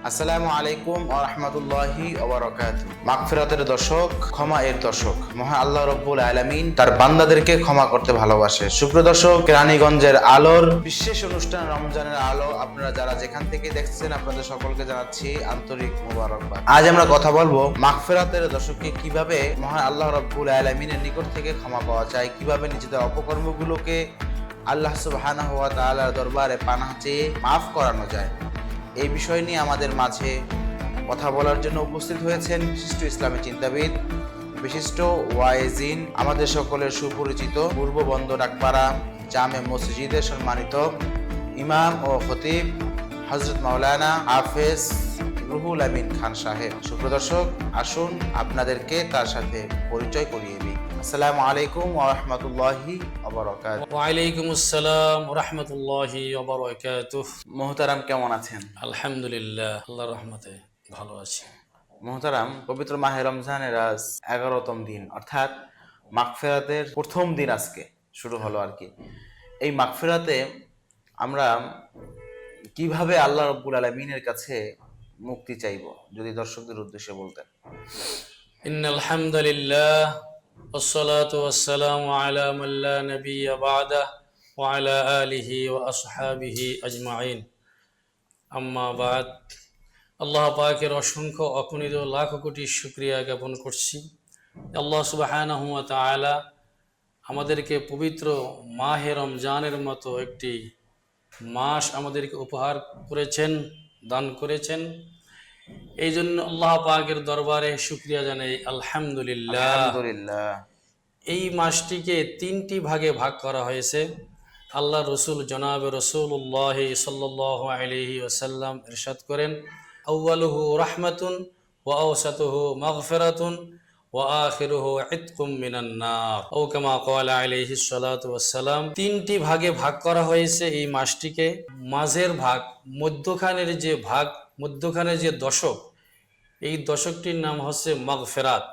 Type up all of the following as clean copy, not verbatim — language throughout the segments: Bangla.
আসসালামু আলাইকুম ওয়া রাহমাতুল্লাহি ওয়া বারাকাতুহু। মাগফিরাতের দশক, ক্ষমা এর দশক। মহান আল্লাহ রাব্বুল আলামিন তার বান্দাদেরকে ক্ষমা করতে ভালোবাসে। সুপ্রিয় দর্শক, রানীগঞ্জের আলোর বিশেষ অনুষ্ঠান রমজানের আলো, আপনারা যারা যেখান থেকে দেখছেন আপনাদের সকলকে জানাচ্ছি আন্তরিক মোবারকবাদ। আজ আমরা কথা বলবো মাগফিরাতের দশকে কিভাবে মহান আল্লাহ রাব্বুল আলামিনের নিকট থেকে ক্ষমা পাওয়া যায়, কিভাবে নিজেদের অপকর্মগুলোকে আল্লাহ সুবহানাহু ওয়া তাআলার দরবারে পানাহ চেয়ে মাফ করানো যায়। এই বিষয় নিয়ে আমাদের মাঝে কথা বলার জন্য উপস্থিত হয়েছেন বিশিষ্ট ইসলামী চিন্তাবিদ, বিশিষ্ট ওয়াইজিন, আমাদের সকলের সুপরিচিত পূর্ব বন্দর ডাকপাড়া জামে মসজিদের সম্মানিত ইমাম ও খতিব হযরত মাওলানা হাফেজ রুহুল আমিন খান সাহেব। সুপ্রদর্শক, আসুন আপনাদেরকে তার সাথে পরিচয় করিয়ে দিই। আসসালামু আলাইকুম ওয়া রাহমাতুল্লাহি ওয়া বারাকাতুহু। ওয়া আলাইকুম আসসালাম ওয়া রাহমাতুল্লাহি ওয়া বারাকাতুহু। মোহতারাম, কেমন আছেন? আলহামদুলিল্লাহ, আল্লাহর রহমতে ভালো আছি। মোহতারাম, পবিত্র মাহে রমজানের আজ 11তম দিন, অর্থাৎ মাগফিরাতের প্রথম দিন আজকে শুরু হলো আর কি। এই মাগফিরাতে আমরা কিভাবে আল্লাহ রাব্বুল আলামিনের কাছে মুক্তি চাইব, যদি দর্শকদের উদ্দেশ্যে বলতেন। ইন্নাল হামদুলিল্লাহ ওয়াসসালাতু ওয়াসসালামু আলা মান লা নাবিয়্যা বা'দাহু ওয়া আলা আলিহি ওয়া আসহাবিহি আজমাইন। আম্মা বাদ। আল্লাহ পাকের অসংখ্য অগণিত লাখ কোটি শুকরিয়া জ্ঞাপন করছি। আল্লাহ সুবহানাহু ওয়া তাআলা আমাদেরকে পবিত্র মাহে রমজানের মতো একটি মাস আমাদেরকে উপহার করেছেন, দান করেছেন। এই জন্য আল্লাহ পাকের দরবারে শুকরিয়া জানাই আলহামদুলিল্লাহ। আলহামদুলিল্লাহ। এই মাসটিকে তিনটি ভাগে ভাগ করা হয়েছে। আল্লাহ রসুল জনাবে রসুল্লাহ সাল্লাল্লাহু আলাইহি ওয়াসাল্লাম ইরশাদ করেন, আউয়ালুহু রাহমাতুন ওয়া আওসাতুহু মাগফিরাতুন ওয়া আখিরুহু ইতকুম মিনান নার, ও কামা ক্বালা আলাইহিস সালাতু ওয়াসসালাম। তিনটি ভাগে ভাগ করা হয়েছে এই মাসটিকে। মাঝের ভাগ, মধ্যখানের যে ভাগ, মধ্যখানের যে দশক, এই দশকটির নাম হচ্ছে মাগফিরাত,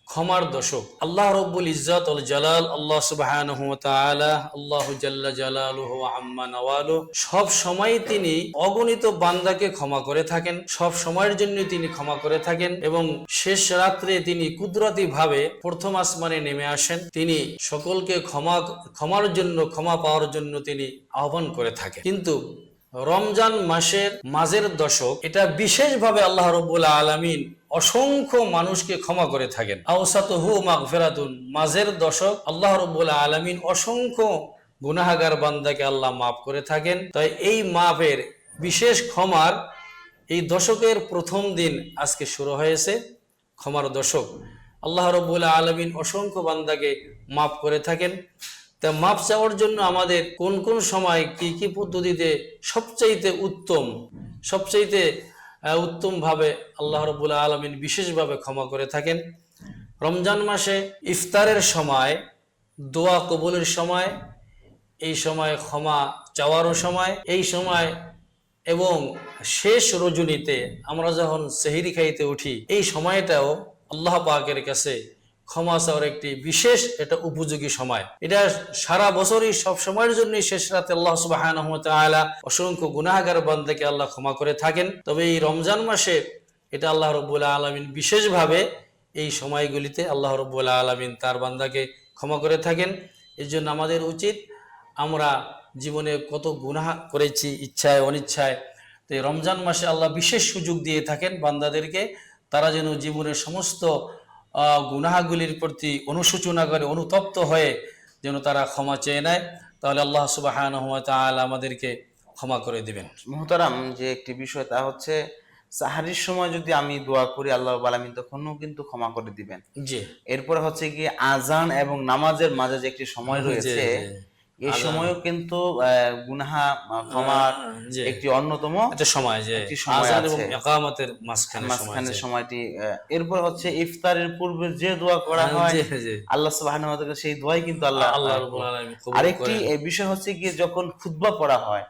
ক্ষমার দশক। আল্লাহ রব্বুল ইজ্জত ওয়াল জালাল, আল্লাহ সুবহানাহু ওয়া তাআলা, আল্লাহু জাল্লা জালালুহু ওয়া আম্মা নাওয়ালুহু, সব সময় তিনি অগণিত বান্দাকে ক্ষমা করে থাকেন, সব সময়ের জন্য তিনি ক্ষমা করে থাকেন। এবং শেষ রাত্রে তিনি কুদরতি ভাবে প্রথম আসমানে নেমে আসেন। তিনি সকলকে ক্ষমার জন্য, ক্ষমা পাওয়ার জন্য তিনি আহ্বান করে থাকেন। কিন্তু রমজান মাসের মাঝের দশক, এটা বিশেষভাবে আল্লাহ রাব্বুল আলামিন অসংখ্য মানুষকে ক্ষমা করে থাকেন। আওসাতুহু মাগফিরাতুন, মাঝের দশক আল্লাহ রাব্বুল আলামিন অসংখ্য গুনাহগার বান্দাকে আল্লাহ মাফ করে থাকেন। তাই এই মাফের বিশেষ ক্ষমার এই দশকের প্রথম দিন আজকে শুরু হয়েছে, ক্ষমার দশক। আল্লাহ রাব্বুল আলামিন অসংখ্য বান্দাকে মাফ করে থাকেন। তা মাপ চাওয়ার জন্য আমাদের কোন কোন সময় কি কি পদ্ধতিতে সবচাইতে উত্তম ভাবে আল্লাহ রাব্বুল আলামিন বিশেষভাবে ক্ষমা করে থাকেন? রমজান মাসে ইফতারের সময়, দোয়া কবুলের সময়, এই সময় ক্ষমা চাওয়ারও সময়, এই সময় এবং শেষ রজনীতে আমরা যখন সেহরি খাইতে উঠি, এই সময়টাও আল্লাহ পাকের কাছে ক্ষমা চাওয়ার একটি বিশেষ, এটা উপযোগী সময়। এটা সারা বছরই সব সময়ের জন্য শেষ রাতে আল্লাহ সুবহানাহু ওয়া তাআলা অসংখ্য গুনাহগার বান্দাকে আল্লাহ ক্ষমা করে থাকেন। তবে এই রমজান মাসে এটা আল্লাহ রাব্বুল আলামিন বিশেষভাবে এই সময়গুলিতে আল্লাহ রাব্বুল আলামিন তার বান্দাকে ক্ষমা করে থাকেন। এই জন্য আমাদের উচিত, আমরা জীবনে কত গুনাহ করেছি ইচ্ছায় অনিচ্ছায়, তো এই রমজান মাসে আল্লাহ বিশেষ সুযোগ দিয়ে থাকেন বান্দাদেরকে, তারা যেন জীবনের সমস্ত গুনাহগুলির প্রতি অনুশোচনা করে, অনুতপ্ত হয়ে যেন তারা ক্ষমা চেয়ে নেয়। তাহলে আল্লাহ সুবহানাহু ওয়া তাআলা আমাদেরকে ক্ষমা করে দিবেন। মোহতারাম, যে একটি বিষয় তা হচ্ছে সাহারির সময় যদি আমি দোয়া করি আল্লাহ রাব্বুল আলামিন তখনও কিন্তু ক্ষমা করে দিবেন। জি, এরপরে হচ্ছে কি আজান এবং নামাজের মাঝে যে একটি সময় রয়েছে, এই সময়ও কিন্তু গুনাহ ক্ষমার জি, একটি অন্যতম একটা সময়, যে একটি সময় আযান এবং আছে, ইকামতের মাঝখানে সময় মাঝখানের আছে। সময়টি। এরপর হচ্ছে ইফতারের পূর্বে যে দোয়া করা হয় জি, জি, আল্লাহ সুবহানাহু ওয়া তাআলা সেই দোয়াই কিন্তু আল্লাহ আল্লাহ রাব্বুল আলামিন কবুল আরেকটি করেন। এই বিষয় হচ্ছে কি, যখন খুতবা পড়া হয়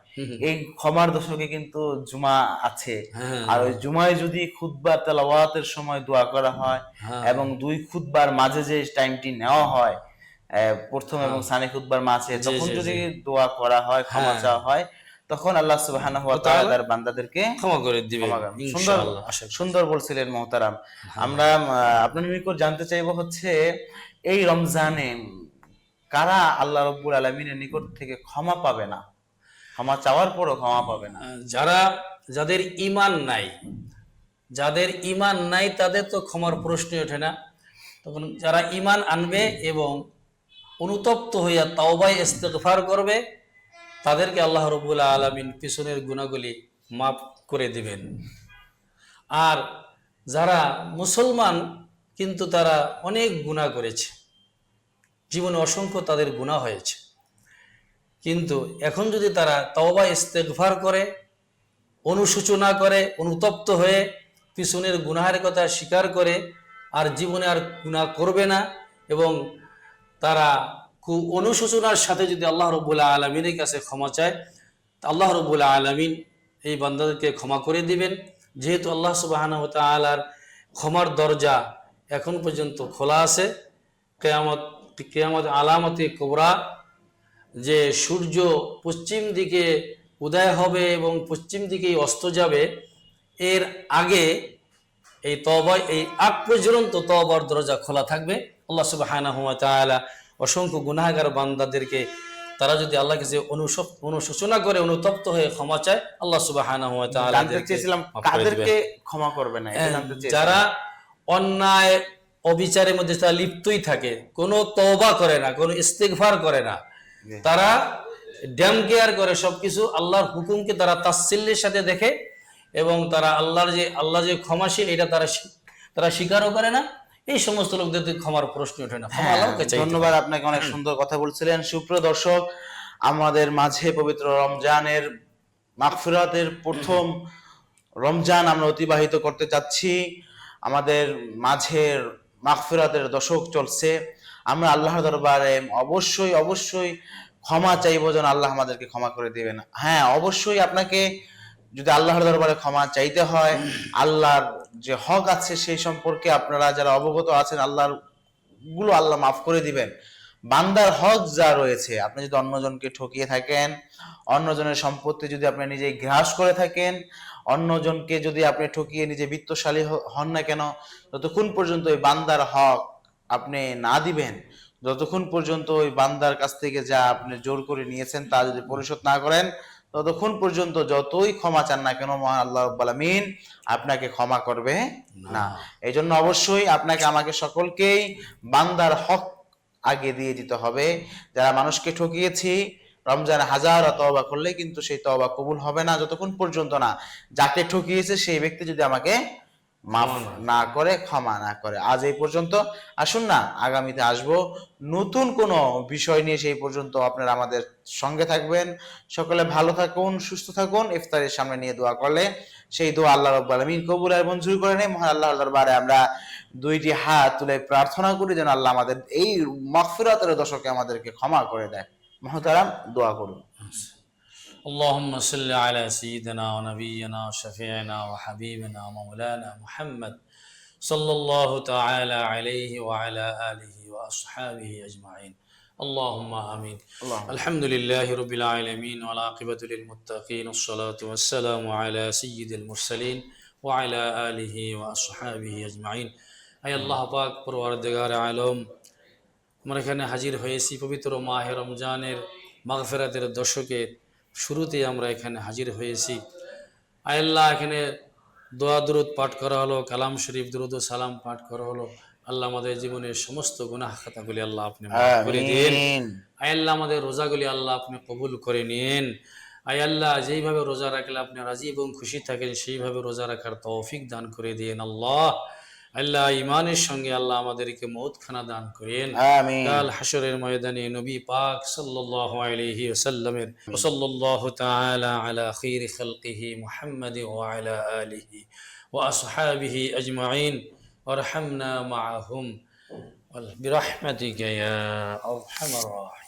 এই ক্ষমার দশকে কিন্তু জুমা আছে, হ্যাঁ, আর ওই জুমায় যদি খুতবা তেলাওয়াতের সময় দোয়া করা হয় হ্যাঁ, এবং দুই খুতবার মাঝে যে টাইমটি নেওয়া হয়, প্রথম এবং সানি খুতবার মাঝে, জি, তখন জি, যদি জি, দোয়া করা হয়, ক্ষমা হ্যাঁ, চাওয়া হয়, তখন আল্লাহ সুবহানাহু ওয়া তাআলা তার বান্দাদেরকে ক্ষমা করে দিবেন ক্ষমা করেন। ইনশাআল্লাহ। আশা করি। সুন্দর বলছিলেন মোহতারাম। আমরা আপনার নিকট জানতে চাইবো হচ্ছে এই রমজানে কারা আল্লাহ রাব্বুল আলামিনের নিকট থেকে ক্ষমা পাবে না, ক্ষমা চাওয়ার পরও ক্ষমা পাবে না? যাদের ঈমান নাই, যাদের ঈমান নাই তাদের তো ক্ষমার প্রশ্নই ওঠে না। তখন যারা ঈমান আনবে এবং অনুতপ্ত হইয়া তাওবায় ইস্তেগফার করবে তাদেরকে আল্লাহ রাব্বুল আলামিন পিছনের গুনাহগুলি মাফ করে দিবেন। আর যারা মুসলমান কিন্তু তারা অনেক গুনাহ করেছে, জীবনে অসংখ্য তাদের গুনাহ হয়েছে, কিন্তু এখন যদি তারা তাওবা ইস্তেগফার করে, অনুশোচনা করে, অনুতপ্ত হয়ে পিছনের গুনাহের কথা স্বীকার করে আর জীবনে আর গুনাহ করবে না এবং তারা খুব অনুশোচনার সাথে যদি আল্লাহ রাব্বুল আলামিনের কাছে ক্ষমা চায়, তা আল্লাহ রাব্বুল আলামিন এই বান্দাদেরকে ক্ষমা করে দিবেন। যেহেতু আল্লাহ সুবহানাহু ওয়া তাআলার ক্ষমার দরজা এখন পর্যন্ত খোলা আছে। কিয়ামত আলামতে কুবরা, যে সূর্য পশ্চিম দিকে উদয় হবে এবং পশ্চিম দিকেই অস্ত যাবে, এর আগে এই তওবা, এই আগ পর্যন্ত তওবার দরজা খোলা থাকবে। আল্লাহ সুবহানাহু ওয়া তাআলা অসংখ্য গুনাহগার বান্দাদেরকে তারা যদি আল্লাহর কাছে অনুশোচনা করে, অনুতপ্ত হয়ে ক্ষমা চায়, আল্লাহ সুবহানাহু ওয়া তাআলা জানতে চেয়েছিলাম কাদেরকে ক্ষমা করবে না, এটা জানতে চেয়েছিলাম। যারা অন্যায় অবিচারের মধ্যে তারা লিপ্তই থাকে, কোনো তওবা করে না, কোনো ইস্তেগফার করে না, তারা ড্যাম কেয়ার করে, সবকিছু আল্লাহর হুকুমকে তারা তাচ্ছিল্যের সাথে দেখে এবং তারা আল্লাহ যে ক্ষমাশীল এটা তারা স্বীকারও করে না। এই সমস্ত লোকদের ক্ষমার প্রশ্ন ওঠে না। ধন্যবাদ, আপনাকে অনেক সুন্দর কথা বলছিলেন। সুপ্রিয় দর্শক, আমাদের মাঝে পবিত্র রমজানের মাগফিরাতের প্রথম রমজান আমরা অতিবাহিত করতে যাচ্ছি। আমাদের মাঝের মাগফিরাতের দশক চলছে। আমরা আল্লাহর দরবারে অবশ্যই অবশ্যই ক্ষমা চাইবো যেন আল্লাহ আমাদেরকে ক্ষমা করে দিবেন। হ্যাঁ, অবশ্যই আপনাকে যদি আল্লাহর দরবারে ক্ষমা চাইতে হয়, আল্লাহর যে হক আছে সেই সম্পর্কে আপনারা যারা অবগত আছেন, আল্লাহর গুলো আল্লাহ মাফ করে দিবেন। বান্দার হক যা রয়েছে, আপনি যদি অন্যজনকে ঠকিয়ে থাকেন, অন্যজনের সম্পত্তি যদি আপনি নিজেই গ্রাস করে থাকেন, অন্যজনকে যদি আপনি ঠকিয়ে নিজে বিত্তশালী হন না কেন, যতক্ষণ পর্যন্ত ওই বান্দার হক আপনি না দিবেন, যতক্ষণ পর্যন্ত ওই বান্দার কাছ থেকে যা আপনি জোর করে নিয়েছেন তা যদি পরিশোধ না করেন, ততক্ষণ পর্যন্ত যতই ক্ষমা চান না কেন মহান আল্লাহ রাব্বুল আলামিন আপনাকে ক্ষমা করবে না। এই জন্য অবশ্যই আপনাকে আমাকে সকলকেই বান্দার হক আগে দিয়ে দিতে হবে। যারা মানুষকে ঠকিয়েছি, রমজানে হাজার তওবা করলে কিন্তু সেই তওবা কবুল হবে না যতক্ষণ পর্যন্ত না যাকে ঠকিয়েছে সেই ব্যক্তি যদি আমাকে মাফ না করে, ক্ষমা না করে। আজ এই পর্যন্ত, আসুন না আগামীতে আসবো নতুন কোনো বিষয় নিয়ে। সেই পর্যন্ত আপনারা আমাদের সঙ্গে থাকবেন। সকলে ভালো থাকুন, সুস্থ থাকুন। ইফতারের সামনে নিয়ে দোয়া করলে সেই দোয়া আল্লাহ রাব্বুল আলামিন কবুল আর মঞ্জুর করে নেয়। মহান আল্লাহর দরবারে আমরা দুইটি হাত তুলে প্রার্থনা করি যেন আল্লাহ আমাদের এই মাগফিরাতের দশকে আমাদেরকে ক্ষমা করে দেয়। মহতারাম, দোয়া করুন। اللهم صل على سيدنا ونبينا وشفيعنا وحبيبنا ومولانا محمد صلى الله تعالى عليه وعلى آله وأصحابه أجمعين. اللهم آمين. الحمد لله رب العالمين والعاقبة للمتقين والصلاة والسلام على سيد المرسلين وعلى آله وأصحابه أجمعين. أي الله পাক পরওয়ারদিগার আলম, আমরা এখানে হাজির হয়েছি পবিত্র মাহে রমজানের মাগফিরাতের দশকের শুরুতে আমরা এখানে হাজির হয়েছি। আল্লাহ, এখানে দোয়া দুরুদ পাঠ করা হলো, কালাম শরীফ দুরুদ ও সালাম পাঠ করা হলো। আল্লাহ আমাদের জীবনের সমস্ত গুনাহ খাতাগুলি আল্লাহ আপনি মাফ করে দিন। আল্লাহ আমাদের রোজাগুলি আল্লাহ আপনি কবুল করে নিন। আল্লাহ, যেইভাবে রোজা রাখলে আপনি রাজি এবং খুশি থাকেন সেইভাবে রোজা রাখার তৌফিক দান করে দিন। আল্লাহ ইমানের সঙ্গে আল্লাহ আমাদেরকে মওতখানা দান করেন। কাল হাশরের ময়দানে নবী পাক সাল্লাল্লাহু আলাইহি ওয়াসাল্লামের সাল্লাল্লাহু তাআলা আলা খায়রি খালকিহি মুহাম্মাদ ওয়া আলা আলিহি ওয়া আসহাবিহি আজমাইন ওয়ারহামনা মাআহুম বিরহমাতিকা ইয়া আরহামার রাহিমিন।